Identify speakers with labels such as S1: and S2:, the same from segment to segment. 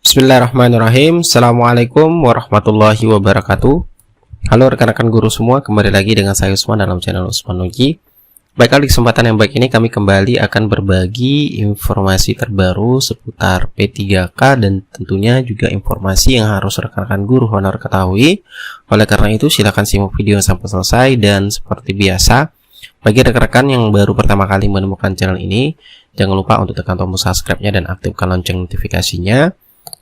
S1: Bismillahirrahmanirrahim. Assalamualaikum warahmatullahi wabarakatuh. Halo rekan-rekan guru semua, kembali lagi dengan saya Usman dalam channel Usman Nugi. Baiklah, di kesempatan yang baik ini kami kembali akan berbagi informasi terbaru seputar P3K dan tentunya juga informasi yang harus rekan-rekan guru honor ketahui. Oleh karena itu silakan simak video sampai selesai, dan seperti biasa bagi rekan-rekan yang baru pertama kali menemukan channel ini, jangan lupa untuk tekan tombol subscribe-nya dan aktifkan lonceng notifikasinya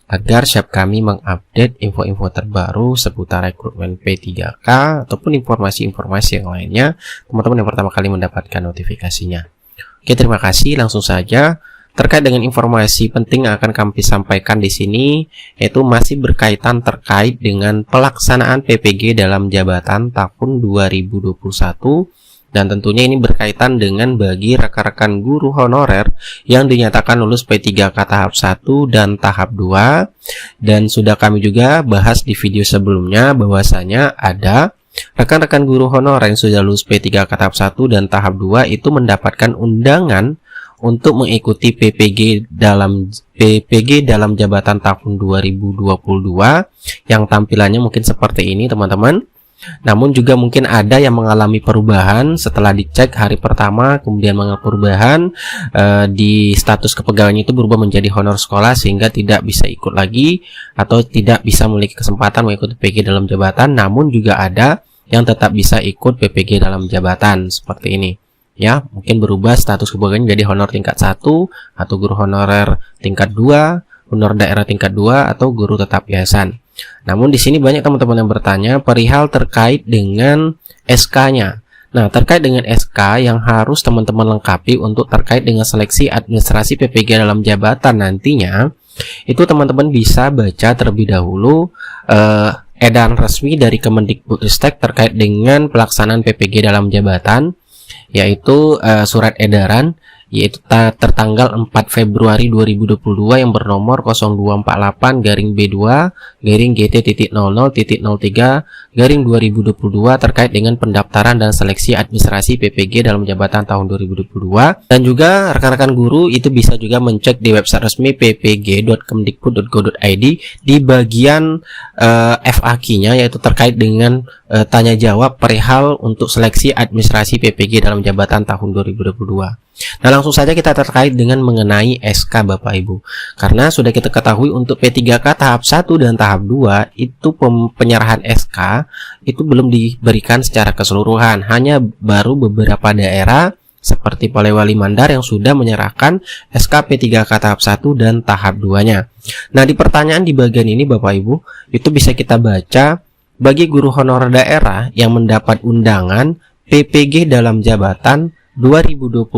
S1: agar siap kami mengupdate info-info terbaru seputar rekrutmen P3K ataupun informasi-informasi yang lainnya, teman-teman yang pertama kali mendapatkan notifikasinya. Oke, terima kasih. Langsung saja terkait dengan informasi penting yang akan kami sampaikan di sini, yaitu masih berkaitan terkait dengan pelaksanaan PPG dalam jabatan tahun 2021. Dan tentunya ini berkaitan dengan bagi rekan-rekan guru honorer yang dinyatakan lulus P3K tahap 1 dan tahap 2. Dan sudah kami juga bahas di video sebelumnya bahwasanya ada rekan-rekan guru honorer yang sudah lulus P3K tahap 1 dan tahap 2 itu mendapatkan undangan untuk mengikuti PPG dalam jabatan tahun 2022 yang tampilannya mungkin seperti ini, teman-teman. Namun juga mungkin ada yang mengalami perubahan setelah dicek hari pertama, kemudian mengalami perubahan di status kepegawaian itu berubah menjadi honor sekolah sehingga tidak bisa ikut lagi atau tidak bisa memiliki kesempatan mengikuti PPG dalam jabatan. Namun juga ada yang tetap bisa ikut PPG dalam jabatan seperti ini. Ya, mungkin berubah status kepegawaian menjadi honor tingkat 1 atau guru honorer tingkat 2, honor daerah tingkat 2 atau guru tetap yayasan. Namun di sini banyak teman-teman yang bertanya perihal terkait dengan SK-nya. Nah, terkait dengan SK yang harus teman-teman lengkapi untuk terkait dengan seleksi administrasi PPG dalam jabatan nantinya, itu teman-teman bisa baca terlebih dahulu edaran resmi dari Kemendikbudristek terkait dengan pelaksanaan PPG dalam jabatan, yaitu surat edaran yaitu tertanggal 4 Februari 2022 yang bernomor 0248-GT.00.03 terkait dengan pendaftaran dan seleksi administrasi PPG dalam jabatan tahun 2022. Dan juga rekan-rekan guru itu bisa juga mencek di website resmi ppg.kemdikbud.go.id di bagian FAQ-nya, yaitu terkait dengan tanya jawab perihal untuk seleksi administrasi PPG dalam jabatan tahun 2022. Nah, langsung saja kita terkait dengan mengenai SK Bapak Ibu. Karena sudah kita ketahui untuk P3K tahap 1 dan tahap 2 itu penyerahan SK itu belum diberikan secara keseluruhan. Hanya baru beberapa daerah seperti Polewali Mandar yang sudah menyerahkan SK P3K tahap 1 dan tahap 2-nya. Nah, di pertanyaan di bagian ini Bapak Ibu, itu bisa kita baca bagi guru honorer daerah yang mendapat undangan PPG dalam jabatan 2022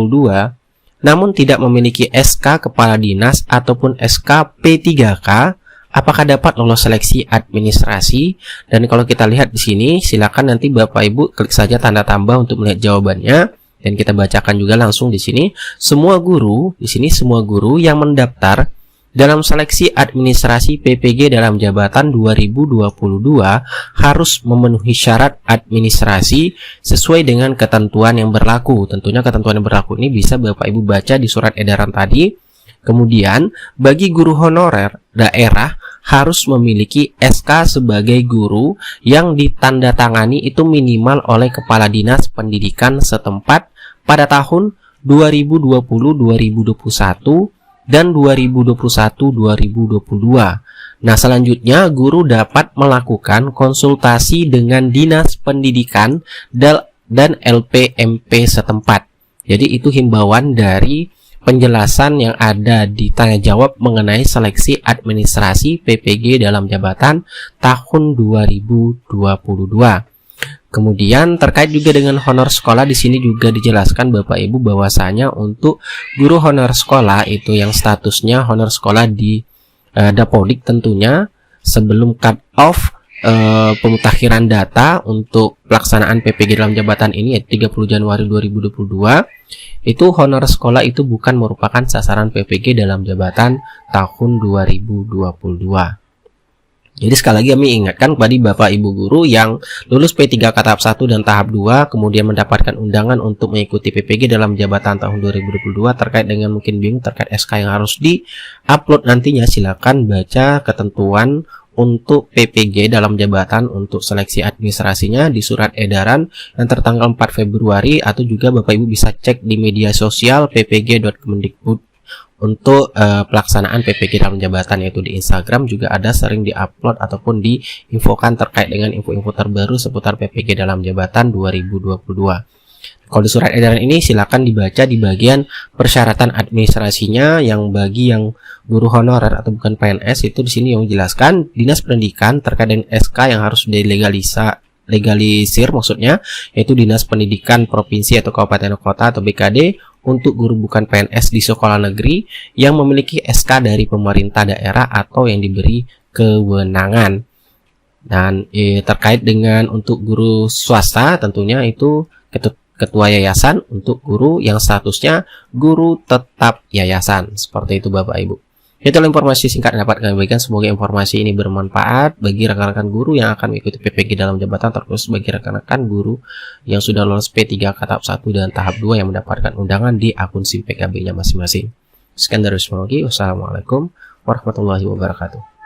S1: namun tidak memiliki SK Kepala Dinas ataupun SK P3K, apakah dapat lolos seleksi administrasi? Dan kalau kita lihat di sini, silakan nanti Bapak Ibu klik saja tanda tambah untuk melihat jawabannya, dan kita bacakan juga langsung di sini. Semua guru yang mendaftar dalam seleksi administrasi PPG dalam jabatan 2022 harus memenuhi syarat administrasi sesuai dengan ketentuan yang berlaku. Tentunya ketentuan yang berlaku ini bisa Bapak Ibu baca di surat edaran tadi. Kemudian bagi guru honorer daerah harus memiliki SK sebagai guru yang ditandatangani itu minimal oleh Kepala Dinas Pendidikan setempat pada tahun 2020-2021 dan 2021-2022. Nah, selanjutnya guru dapat melakukan konsultasi dengan Dinas Pendidikan dan LPMP setempat. Jadi itu himbauan dari penjelasan yang ada di tanya jawab mengenai seleksi administrasi PPG dalam jabatan tahun 2022. Kemudian terkait juga dengan honor sekolah, di sini juga dijelaskan Bapak Ibu bahwasanya untuk guru honor sekolah itu yang statusnya honor sekolah di Dapodik tentunya sebelum cut off pemutakhiran data untuk pelaksanaan PPG dalam jabatan ini 30 Januari 2022, itu honor sekolah itu bukan merupakan sasaran PPG dalam jabatan tahun 2022. Jadi sekali lagi kami ingatkan kepada Bapak Ibu guru yang lulus P3K tahap 1 dan tahap 2 kemudian mendapatkan undangan untuk mengikuti PPG dalam jabatan tahun 2022 terkait dengan mungkin bingung terkait SK yang harus di-upload nantinya, silakan baca ketentuan untuk PPG dalam jabatan untuk seleksi administrasinya di surat edaran yang tertanggal 4 Februari, atau juga Bapak Ibu bisa cek di media sosial ppg.kemendikbud untuk pelaksanaan PPG dalam jabatan, yaitu di Instagram juga ada sering diupload ataupun diinfokan terkait dengan info-info terbaru seputar PPG dalam jabatan 2022. Kalau di surat edaran ini silakan dibaca di bagian persyaratan administrasinya, yang bagi yang guru honorer atau bukan PNS itu di sini yang menjelaskan Dinas Pendidikan terkait dengan SK yang harus legalisir maksudnya, yaitu Dinas Pendidikan Provinsi atau Kabupaten Kota atau BKD untuk guru bukan PNS di sekolah negeri yang memiliki SK dari pemerintah daerah atau yang diberi kewenangan. Dan terkait dengan untuk guru swasta tentunya itu ketua yayasan untuk guru yang statusnya guru tetap yayasan. Seperti itu Bapak Ibu. Itulah informasi singkat yang dapat kami berikan. Semoga informasi ini bermanfaat bagi rekan-rekan guru yang akan mengikuti PPG dalam jabatan, terkhusus bagi rekan-rekan guru yang sudah lolos P3K tahap 1 dan tahap 2 yang mendapatkan undangan di akun SIM PKB-nya masing-masing. Sekian dari Usmanogi. Wassalamualaikum warahmatullahi wabarakatuh.